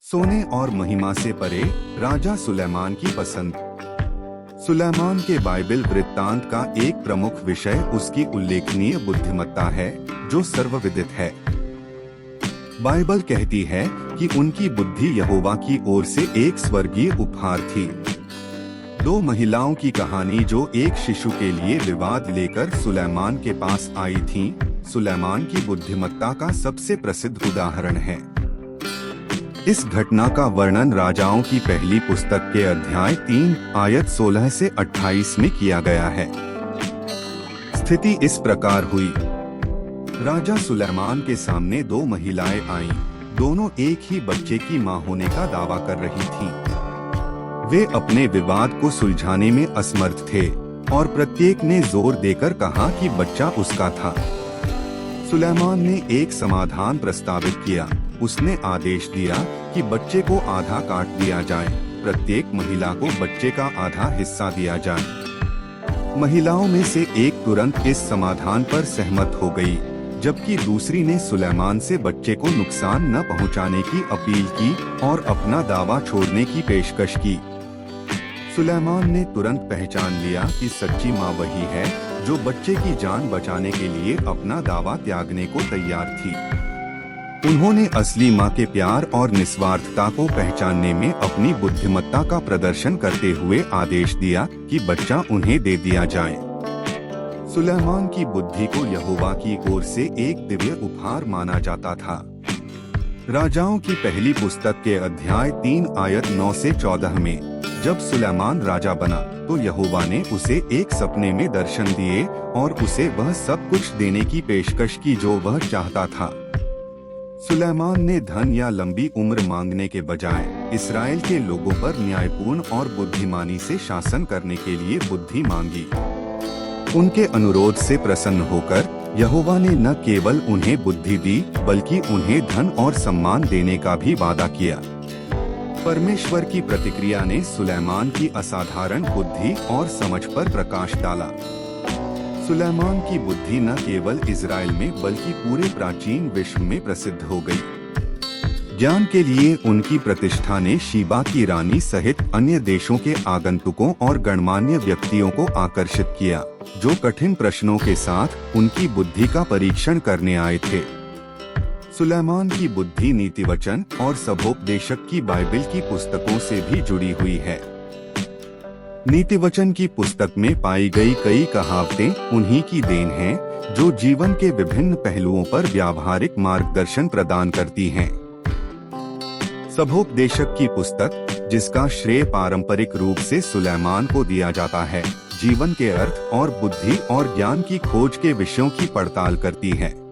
सोने और महिमा से परे राजा सुलेमान की पसंद। सुलेमान के बाइबल वृत्तांत का एक प्रमुख विषय उसकी उल्लेखनीय बुद्धिमत्ता है, जो सर्वविदित है। बाइबल कहती है कि उनकी बुद्धि यहोवा की ओर से एक स्वर्गीय उपहार थी। दो महिलाओं की कहानी जो एक शिशु के लिए विवाद लेकर सुलेमान के पास आई थीं, सुलेमान की बुद्धिमत्ता का सबसे प्रसिद्ध उदाहरण है। इस घटना का वर्णन राजाओं की पहली पुस्तक के अध्याय 3 आयत 16 से 28 में किया गया है। स्थिति इस प्रकार हुई। राजा सुलेमान के सामने दो महिलाएं आईं। दोनों एक ही बच्चे की मां होने का दावा कर रही थीं। वे अपने विवाद को सुलझाने में असमर्थ थे और प्रत्येक ने जोर देकर कहा कि बच्चा उसका था। सुलेमान ने एक समाधान प्रस्तावित किया। उसने आदेश दिया कि बच्चे को आधा काट दिया जाए, प्रत्येक महिला को बच्चे का आधा हिस्सा दिया जाए। महिलाओं में से एक तुरंत इस समाधान पर सहमत हो गई, जबकि दूसरी ने सुलेमान से बच्चे को नुकसान न पहुंचाने की अपील की और अपना दावा छोड़ने की पेशकश की। सुलेमान ने तुरंत पहचान लिया कि सच्ची मां वही है जो बच्चे की जान बचाने के लिए अपना दावा त्यागने को तैयार थी। उन्होंने असली मां के प्यार और निस्वार्थता को पहचानने में अपनी बुद्धिमत्ता का प्रदर्शन करते हुए आदेश दिया कि बच्चा उन्हें दे दिया जाए। सुलेमान की बुद्धि को यहोवा की ओर से एक दिव्य उपहार माना जाता था। राजाओं की पहली पुस्तक के अध्याय 3 आयत 9 से 14 में जब सुलेमान राजा बना तो यहोवा ने उसे एक सपने में दर्शन दिए और उसे वह सब कुछ देने की पेशकश की जो वह चाहता था। सुलेमान ने धन या लंबी उम्र मांगने के बजाय इस्राएल के लोगों पर न्यायपूर्ण और बुद्धिमानी से शासन करने के लिए बुद्धि मांगी। उनके अनुरोध से प्रसन्न होकर यहोवा ने न केवल उन्हें बुद्धि दी, बल्कि उन्हें धन और सम्मान देने का भी वादा किया। परमेश्वर की प्रतिक्रिया ने सुलेमान की असाधारण बुद्धि और समझ पर प्रकाश डाला। सुलेमान की बुद्धि न केवल इज़राइल में बल्कि पूरे प्राचीन विश्व में प्रसिद्ध हो गई। ज्ञान के लिए उनकी प्रतिष्ठा ने शीबा की रानी सहित अन्य देशों के आगंतुकों और गणमान्य व्यक्तियों को आकर्षित किया, जो कठिन प्रश्नों के साथ उनकी बुद्धि का परीक्षण करने आए थे। सुलेमान की बुद्धि नीतिवचन और सभोपदेशक की बाइबल की पुस्तकों से भी जुड़ी हुई है। नीतिवचन की पुस्तक में पाई गई कई कहावतें उन्हीं की देन हैं, जो जीवन के विभिन्न पहलुओं पर व्यावहारिक मार्गदर्शन प्रदान करती हैं। सभोपदेशक की पुस्तक, जिसका श्रेय पारंपरिक रूप से सुलेमान को दिया जाता है, जीवन के अर्थ और बुद्धि और ज्ञान की खोज के विषयों की पड़ताल करती है।